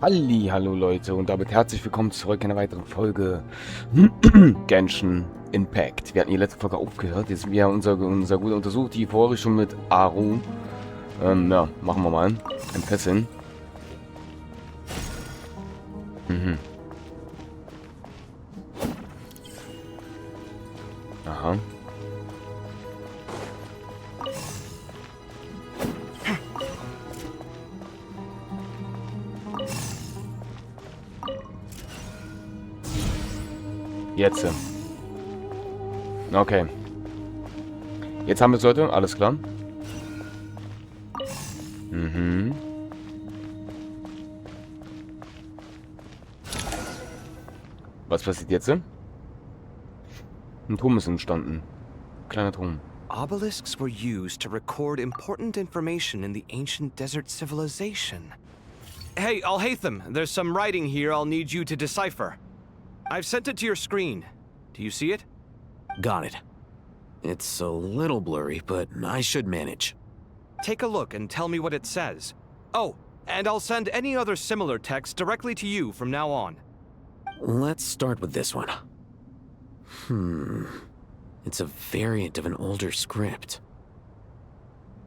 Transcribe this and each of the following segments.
Hallo Leute und damit herzlich willkommen zurück in einer weiteren Folge Genshin Impact. Wir hatten die letzte Folge aufgehört, jetzt sind wir unser gut untersucht, die Vorrichtung mit Aru. Ja, machen wir mal. Entfesseln. Aha. Jetzt. Okay. Jetzt haben wir es, Leute. Alles klar. Was passiert jetzt? Ein Turm ist entstanden. Kleiner Turm. Obelisks were used to record important information in the ancient desert civilization. Hey, Al-Haytham, there's some writing here I'll need you to decipher. I've sent it to your screen. Do you see it? Got it. It's a little blurry, but I should manage. Take a look and tell me what it says. Oh, and I'll send any other similar text directly to you from now on. Let's start with this one. It's a variant of an older script.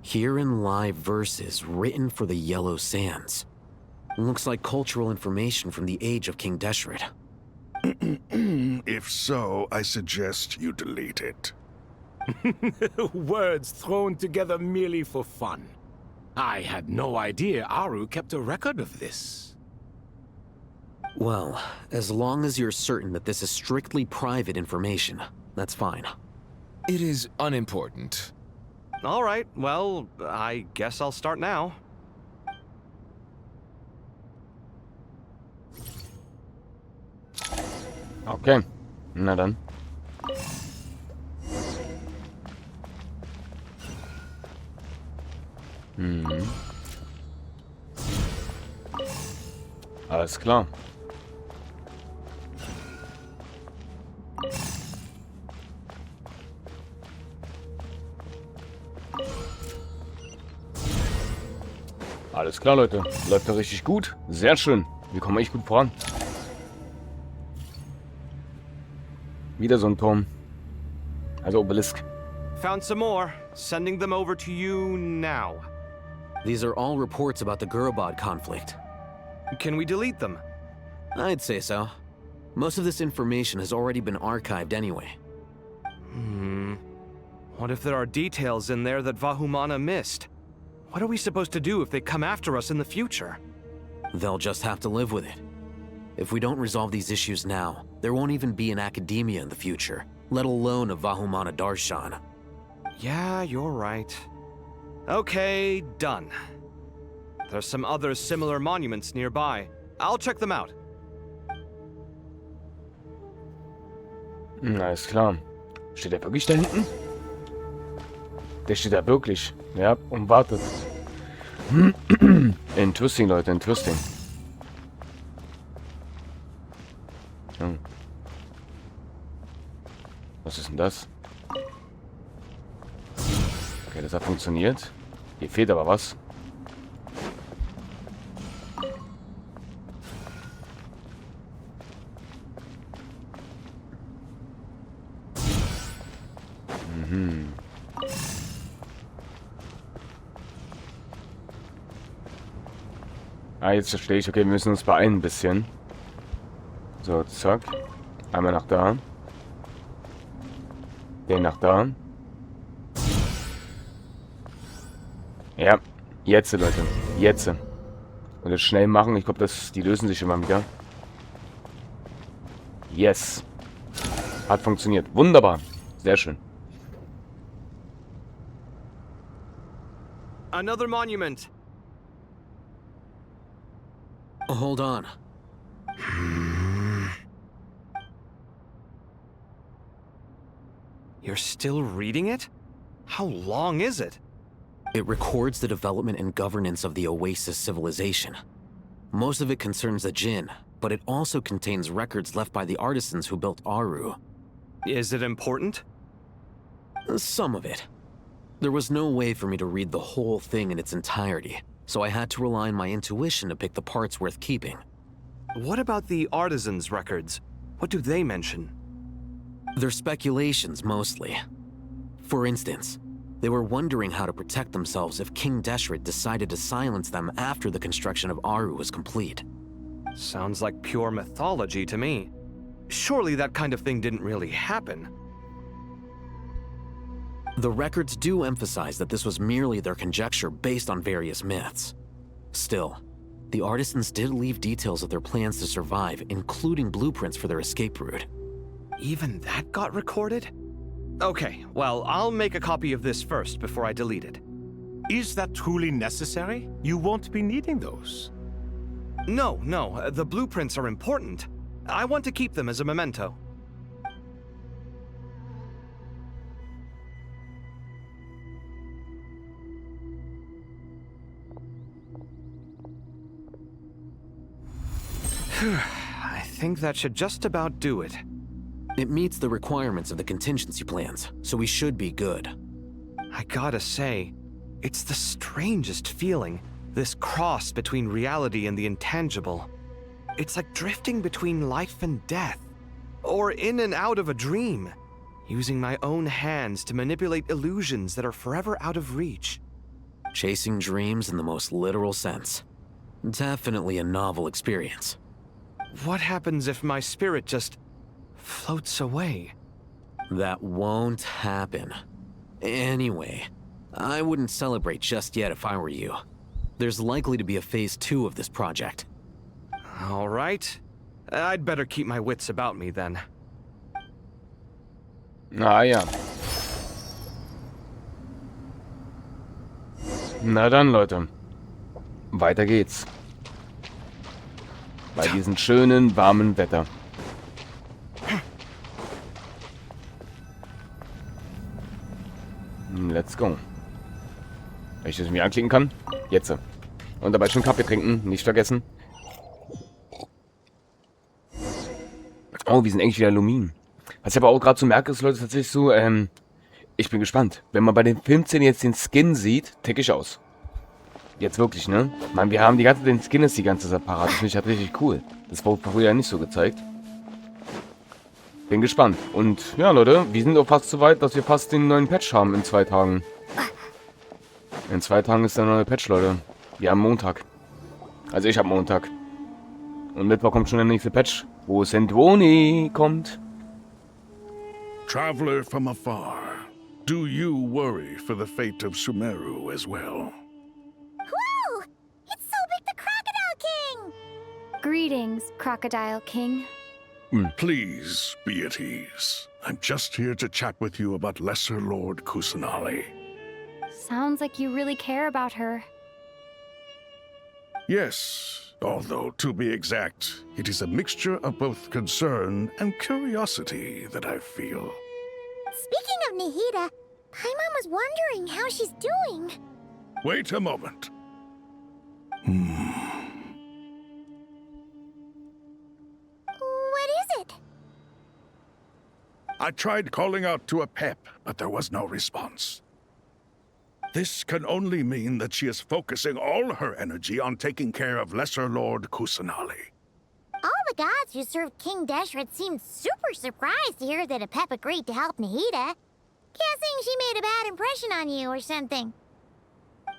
Herein lie verses written for the Yellow Sands. Looks like cultural information from the age of King Deshret. If so, I suggest you delete it. Words thrown together merely for fun. I had no idea Aru kept a record of this. Well, as long as you're certain that this is strictly private information, that's fine. It is unimportant. All right, well, I guess I'll start now. Okay. Na dann. Alles klar. Alles klar, Leute. Läuft doch richtig gut. Sehr schön. Wir kommen echt gut voran. Wieder so ein Turm. Also Obelisk. Found some more. Sending them over to you now. These are all reports about the Gurubad conflict. Can we delete them? I'd say so. Most of this information has already been archived anyway. What if there are details in there that Vahumana missed? What are we supposed to do if they come after us in the future? They'll just have to live with it. If we don't resolve these issues now, there won't even be an academia in the future, let alone a Vahumana Darshan. Yeah, you're right. Okay, done. There's some other similar monuments nearby. I'll check them out. Alles klar. Steht er wirklich da hinten? Der steht da wirklich. Ja, und wartet. Interesting, Leute, interesting. Was ist denn das? Okay, das hat funktioniert. Hier fehlt aber was. Ah, jetzt verstehe ich. Okay, wir müssen uns beeilen ein bisschen. So, zack. Einmal nach da. Den nach da. Ja, jetzt, Leute. Jetzt. Und das schnell machen. Ich glaube, die lösen sich immer wieder. Yes. Hat funktioniert. Wunderbar. Sehr schön. Another monument. Hold on. You're still reading it? How long is it? It records the development and governance of the Oasis civilization. Most of it concerns the Jinn, but it also contains records left by the artisans who built Aru. Is it important? Some of it. There was no way for me to read the whole thing in its entirety, so I had to rely on my intuition to pick the parts worth keeping. What about the artisans' records? What do they mention? They're speculations, mostly. For instance, they were wondering how to protect themselves if King Deshret decided to silence them after the construction of Aru was complete. Sounds like pure mythology to me. Surely that kind of thing didn't really happen. The records do emphasize that this was merely their conjecture based on various myths. Still, the artisans did leave details of their plans to survive, including blueprints for their escape route. Even that got recorded? Okay, well, I'll make a copy of this first before I delete it. Is that truly necessary? You won't be needing those. No, the blueprints are important. I want to keep them as a memento. I think that should just about do it. It meets the requirements of the contingency plans, so we should be good. I gotta say, it's the strangest feeling, this cross between reality and the intangible. It's like drifting between life and death, or in and out of a dream, using my own hands to manipulate illusions that are forever out of reach. Chasing dreams in the most literal sense. Definitely a novel experience. What happens if my spirit just floats away? That won't happen. Anyway, I wouldn't celebrate just yet if I were you. There's likely to be a phase 2 of this project. All right. I'd better keep my wits about me then. Ah ja. Na dann, Leute. Weiter geht's. Bei diesem schönen, warmen Wetter. Let's go. Wenn ich das mir anklicken kann? Jetzt. Und dabei schon Kaffee trinken, nicht vergessen. Oh, wir sind eigentlich wieder Lumin. Was ich aber auch gerade so merke, ist, Leute, tatsächlich so, ich bin gespannt. Wenn man bei den Filmszenen jetzt den Skin sieht, tick ich aus. Jetzt wirklich, ne? Ich meine, wir haben den Skin ist die ganze Separat. Das finde ich halt richtig cool. Das wurde früher ja nicht so gezeigt. Bin gespannt. Und ja, Leute, wir sind auch fast so weit, dass wir fast den neuen Patch haben in 2 Tagen. In 2 Tagen ist der neue Patch, Leute. Wir haben Montag. Also ich habe Montag. Und Mittwoch kommt schon der nächste Patch, wo Sendwoni kommt. Traveler from afar, do you worry for the fate of Sumeru as well? Whoa! It's Sobek the Crocodile King! Greetings, Crocodile King. Please be at ease. I'm just here to chat with you about Lesser Lord Kusanali. Sounds like you really care about her. Yes, although to be exact, it is a mixture of both concern and curiosity that I feel. Speaking of Nahida, Paimon was wondering how she's doing. Wait a moment. What is it? I tried calling out to a pep, but there was no response. This can only mean that she is focusing all her energy on taking care of Lesser Lord Kusanali. All the gods who served King Deshret seemed super surprised to hear that a pep agreed to help Nahida. Guessing she made a bad impression on you or something.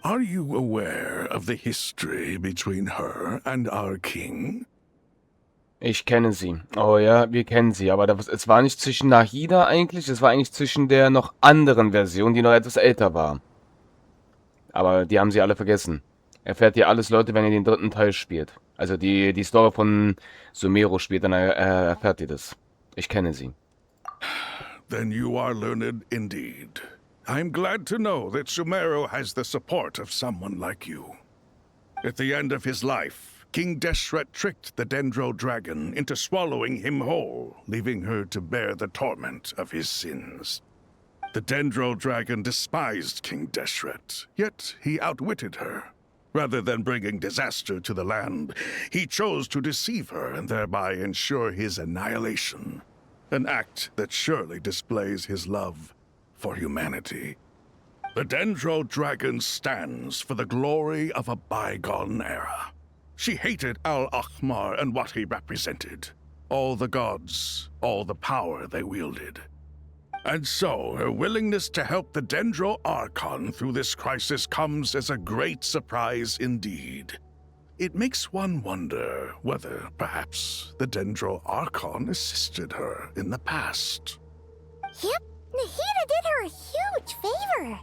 Are you aware of the history between her and our king? Ich kenne sie. Oh ja, wir kennen sie. Aber es war nicht zwischen Nahida eigentlich. Es war eigentlich zwischen der noch anderen Version, die noch etwas älter war. Aber die haben sie alle vergessen. Erfährt ihr alles, Leute, wenn ihr den 3. Teil spielt. Also die Story von Sumeru spielt, dann erfährt ihr das. Ich kenne sie. Then you are learned indeed. I'm glad to know that Sumeru has the support of someone like you. At the end of his life, King Deshret tricked the Dendro Dragon into swallowing him whole, leaving her to bear the torment of his sins. The Dendro Dragon despised King Deshret, yet he outwitted her. Rather than bringing disaster to the land, he chose to deceive her and thereby ensure his annihilation. An act that surely displays his love for humanity. The Dendro Dragon stands for the glory of a bygone era. She hated Al-Ahmar and what he represented. All the gods, all the power they wielded. And so, her willingness to help the Dendro Archon through this crisis comes as a great surprise indeed. It makes one wonder whether, perhaps, the Dendro Archon assisted her in the past. Yep, Nahida did her a huge favor.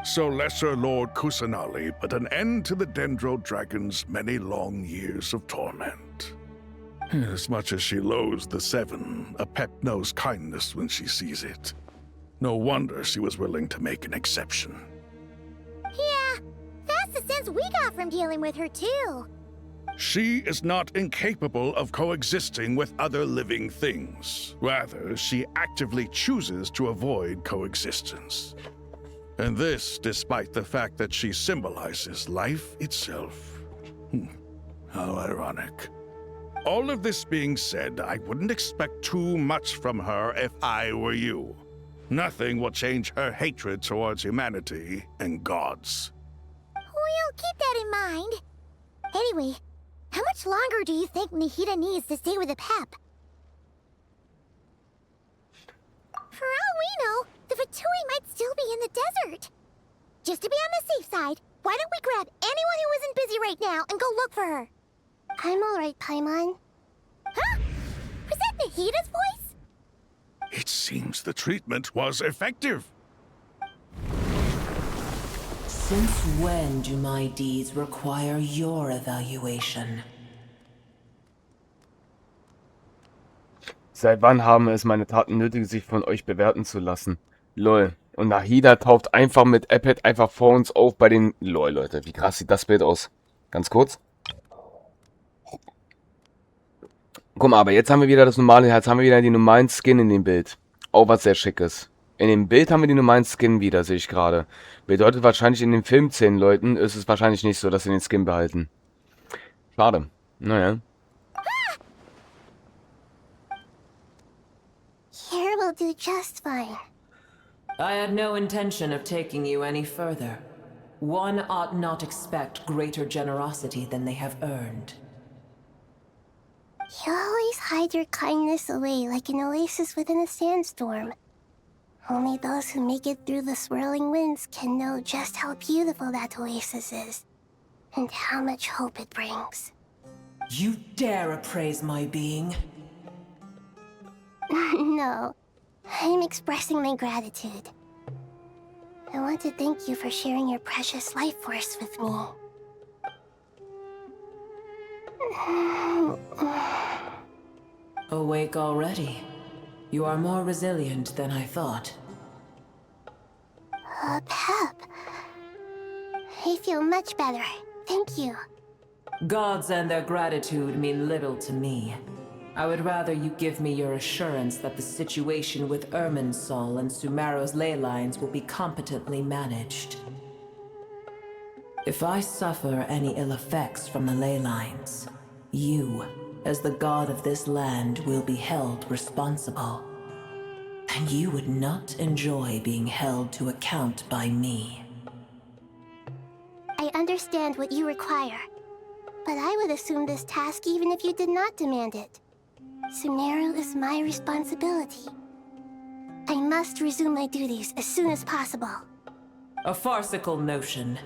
So Lesser Lord Kusanali put an end to the Dendro Dragon's many long years of torment. As much as she loathes the Seven, a pet knows kindness when she sees it. No wonder she was willing to make an exception. Yeah, that's the sense we got from dealing with her, too. She is not incapable of coexisting with other living things. Rather, she actively chooses to avoid coexistence. And this despite the fact that she symbolizes life itself. How ironic. All of this being said, I wouldn't expect too much from her if I were you. Nothing will change her hatred towards humanity and gods. We'll keep that in mind. Anyway, how much longer do you think Nahida needs to stay with the Pep? For all we know, the Fatui might still be in the desert. Just to be on the safe side, why don't we grab anyone who isn't busy right now and go look for her? I'm alright, Paimon. Huh? Was that Nahida's voice? It seems the treatment was effective. Since when do my deeds require your evaluation? Seit wann haben es meine Taten nötig, sich von euch bewerten zu lassen? Lol. Und Nahida taucht einfach mit iPad einfach vor uns auf bei den... Lol, Leute, wie krass sieht das Bild aus? Ganz kurz. Guck mal, aber jetzt haben wir wieder das normale, jetzt haben wir wieder die normalen Skin in dem Bild. Auch was sehr schickes. In dem Bild haben wir die normalen Skin wieder, sehe ich gerade. Bedeutet wahrscheinlich in den Filmszenen, Leuten, ist es wahrscheinlich nicht so, dass sie den Skin behalten. Schade. Naja. Here will do just fine. I had no intention of taking you any further. One ought not expect greater generosity than they have earned. You always hide your kindness away like an oasis within a sandstorm. Only those who make it through the swirling winds can know just how beautiful that oasis is, and how much hope it brings. You dare appraise my being? No, I'm expressing my gratitude. I want to thank you for sharing your precious life force with me. Awake already? You are more resilient than I thought. Pep. I feel much better. Thank you. Gods and their gratitude mean little to me. I would rather you give me your assurance that the situation with Irminsul and Sumeru's ley lines will be competently managed. If I suffer any ill effects from the ley lines, you, as the god of this land, will be held responsible. And you would not enjoy being held to account by me. I understand what you require, but I would assume this task even if you did not demand it. Sumeru is my responsibility. I must resume my duties as soon as possible. A farcical notion.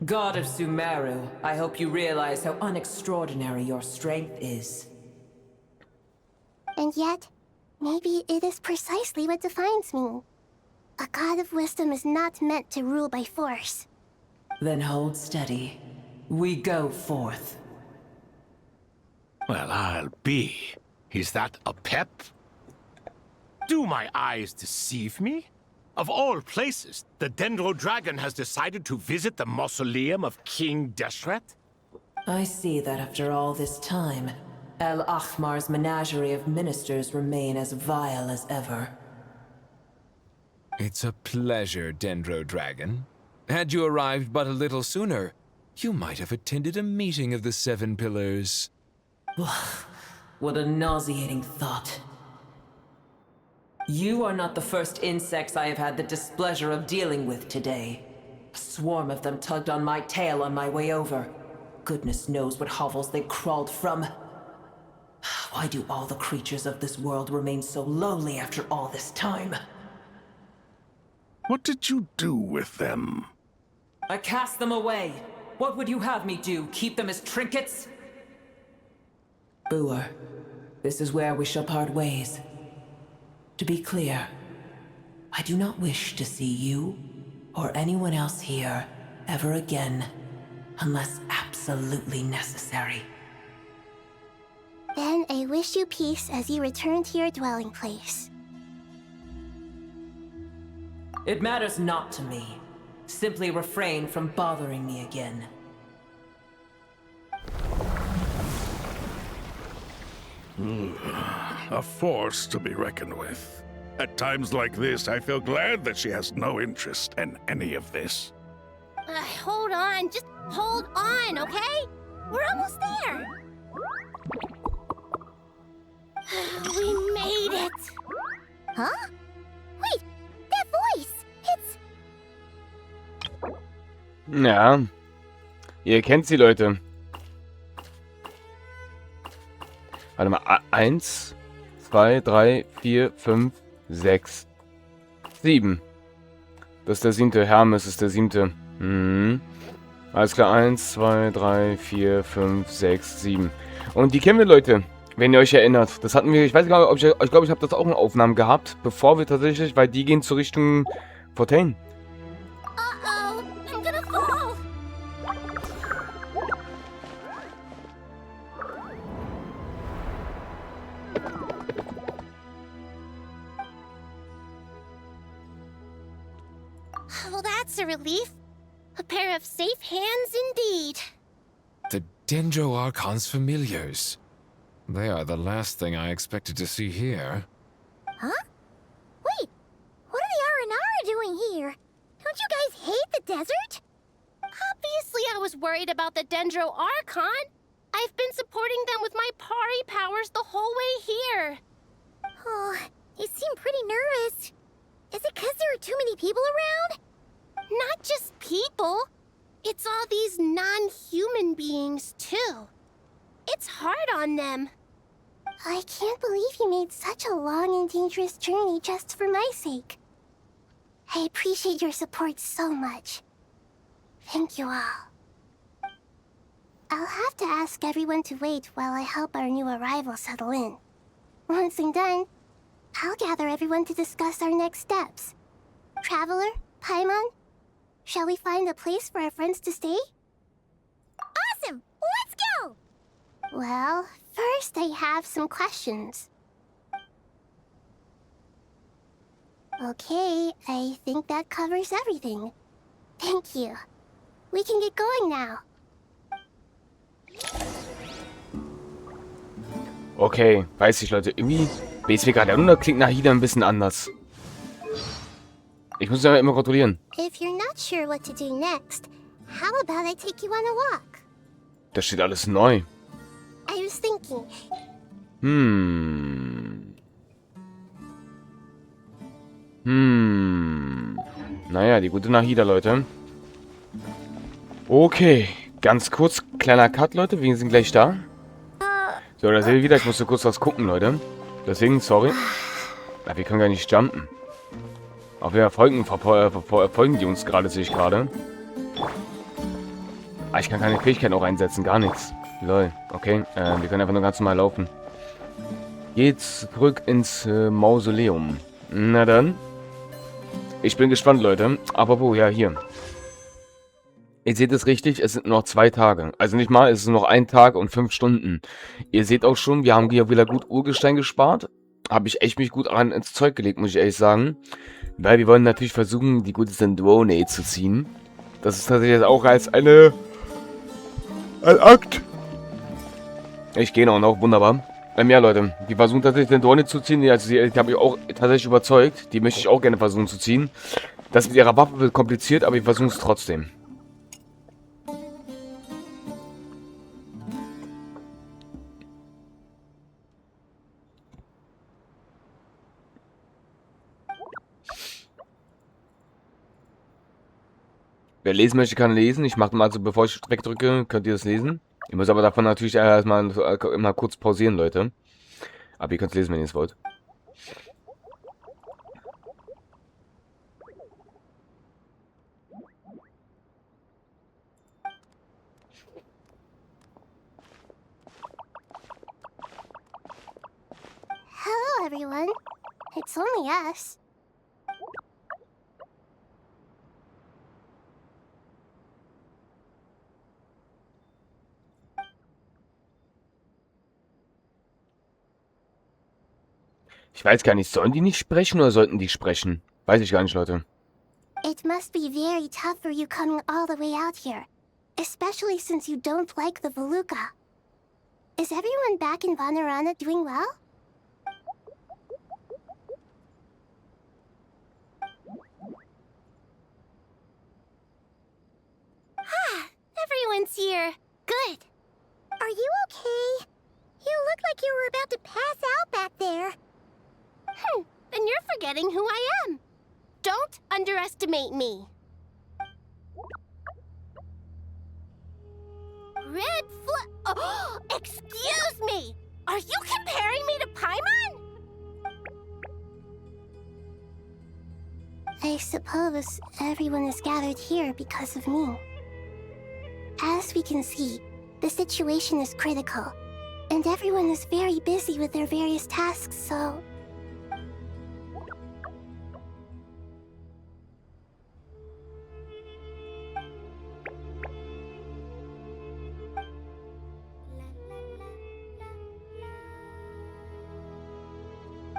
God of Sumeru, I hope you realize how unextraordinary your strength is. And yet, maybe it is precisely what defines me. A god of wisdom is not meant to rule by force. Then hold steady. We go forth. Well, I'll be. Is that a pep? Do my eyes deceive me? Of all places, the Dendro Dragon has decided to visit the mausoleum of King Deshret? I see that after all this time, Al-Ahmar's menagerie of ministers remain as vile as ever. It's a pleasure, Dendro Dragon. Had you arrived but a little sooner, You might have attended a meeting of the Seven Pillars. What a nauseating thought. You are not the first insects I have had the displeasure of dealing with today. A swarm of them tugged on my tail on my way over. Goodness knows what hovels they crawled from. Why do all the creatures of this world remain so lowly after all this time? What did you do with them? I cast them away. What would you have me do? Keep them as trinkets? Booer, this is where we shall part ways. To be clear, I do not wish to see you or anyone else here ever again, unless absolutely necessary. Then I wish you peace as you return to your dwelling place. It matters not to me. Simply refrain from bothering me again. A force to be reckoned with. At times like this, I feel glad that she has no interest in any of this. Hold on, just hold on, okay? We're almost there. We made it. Huh? Wait, that voice! It's... Ja. Ihr kennt sie, Leute. Warte mal. 1, 2, 3, 4, 5, 6, 7. Das ist der 7. Hermes ist der 7. Mhm. Alles klar. 1, 2, 3, 4, 5, 6, 7. Und die kennen wir, Leute. Wenn ihr euch erinnert. Das hatten wir, ich weiß gar nicht, ob ich glaube, ich habe das auch in Aufnahmen gehabt. Bevor wir tatsächlich, weil die gehen zur Richtung Fontaine. Uh-oh, I'm gonna fall. Well, that's a relief. A pair of safe hands indeed. The Dendro Archon's familiars. They are the last thing I expected to see here. Huh? Wait, what are the Aranara doing here? Don't you guys hate the desert? Obviously I was worried about the Dendro Archon. I've been supporting them with my Pari powers the whole way here. Oh, you seem pretty nervous. Is it because there are too many people around? Not just people. It's all these non-human beings, too. It's hard on them. I can't believe you made such a long and dangerous journey just for my sake. I appreciate your support so much. Thank you all. I'll have to ask everyone to wait while I help our new arrival settle in. Once I'm done, I'll gather everyone to discuss our next steps. Traveler, Paimon, shall we find a place for our friends to stay? Awesome! Let's go! Well, first I have some questions. Okay, I think that covers everything. Thank you. We can get going now. Okay, weiß ich, Leute. Irgendwie weiß mir gerade der klingt Nahida ein bisschen anders. Ich muss ja immer kontrollieren. If you're not sure what to do next, how about I take you on a walk? Das steht alles neu. I was thinking. Naja, die gute Nahida, Leute. Okay, ganz kurz, kleiner Cut, Leute. Wir sind gleich da. So, da seht ihr wieder. Ich musste kurz was gucken, Leute. Deswegen, sorry. Na, wir können gar nicht jumpen. Auf jeden Fall verfolgen die uns gerade, sehe ich gerade. Ah, ich kann keine Fähigkeiten auch einsetzen, gar nichts. Lol, okay. Wir können einfach nur ganz normal laufen. Geht zurück ins Mausoleum. Na dann. Ich bin gespannt, Leute. Aber wo? Ja, hier. Ihr seht es richtig, es sind noch 2 Tage. Also nicht mal, es ist noch 1 Tag und 5 Stunden. Ihr seht auch schon, wir haben hier wieder gut Urgestein gespart. Habe ich echt mich gut ins Zeug gelegt, muss ich ehrlich sagen. Weil wir wollen natürlich versuchen, die gute Sendrone zu ziehen. Das ist tatsächlich auch als ein Akt. Ich gehe noch, wunderbar. Ja, Leute, die versuchen tatsächlich Sendrone zu ziehen. Also die habe ich auch tatsächlich überzeugt. Die möchte ich auch gerne versuchen zu ziehen. Das mit ihrer Waffe wird kompliziert, aber wir versuchen es trotzdem. Wer lesen möchte, kann lesen. Ich mache mal so, bevor ich wegdrücke, könnt ihr das lesen. Ihr müsst aber davon natürlich erstmal immer kurz pausieren, Leute. Aber ihr könnt es lesen, wenn ihr es wollt. Hello, everyone. It's only us. Ich weiß gar nicht, sollen die nicht sprechen oder sollten die sprechen? Weiß ich gar nicht, Leute. It must be very tough for you coming all the way out here, especially since you don't like the Voluka. Is everyone back in Vanarana doing well? Ah, everyone's here. Good. Are you okay? You look like you were about to pass out back there. Then you're forgetting who I am. Don't underestimate me. Red Oh, excuse me! Are you comparing me to Paimon? I suppose everyone is gathered here because of me. As we can see, the situation is critical, and everyone is very busy with their various tasks, so...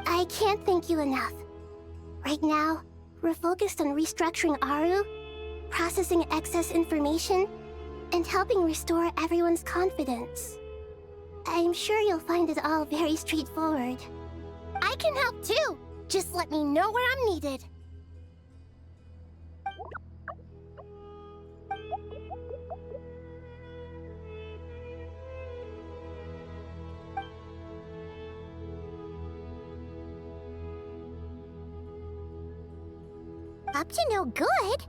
I can't thank you enough. Right now, we're focused on restructuring Aru, processing excess information, and helping restore everyone's confidence. I'm sure you'll find it all very straightforward. I can help too. Just let me know where I'm needed. Up to no good?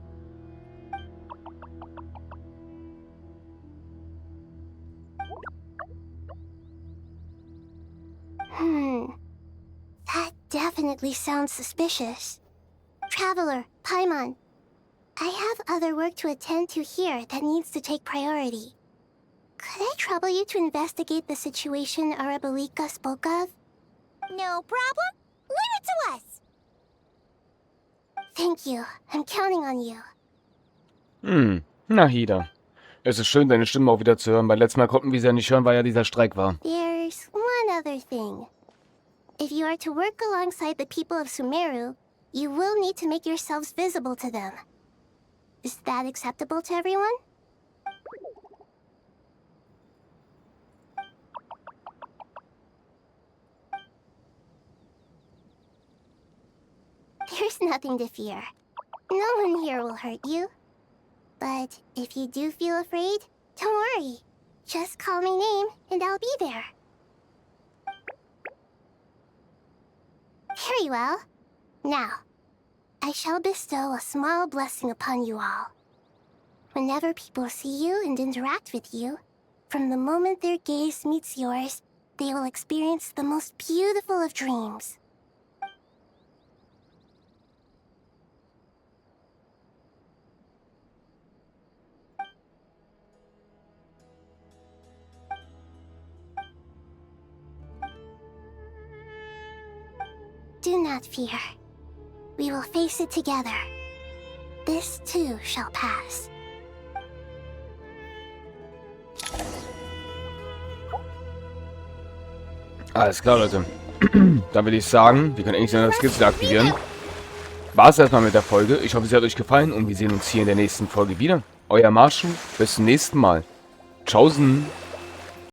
That definitely sounds suspicious. Traveler, Paimon, I have other work to attend to here that needs to take priority. Could I trouble you to investigate the situation Arabalika spoke of? No problem. Leave it to us. Thank you. I'm counting on you. Nahida. Es ist schön, deine Stimme auch wieder zu hören. Beim letzten Mal konnten wir sie ja nicht hören, weil ja dieser Streik war. There's one other thing. If you are to work alongside the people of Sumeru, you will need to make yourselves visible to them. Is that acceptable to everyone? There's nothing to fear. No one here will hurt you. But if you do feel afraid, don't worry. Just call my name and I'll be there. Very well. Now, I shall bestow a small blessing upon you all. Whenever people see you and interact with you, from the moment their gaze meets yours, they will experience the most beautiful of dreams. Do not fear. We will face it together. This too shall pass. Alles klar, Leute. Dann würde ich sagen, wir können endlich das Skills wieder aktivieren. War es erstmal mit der Folge. Ich hoffe, sie hat euch gefallen und wir sehen uns hier in der nächsten Folge wieder. Euer Masho. Bis zum nächsten Mal. Tschaußen.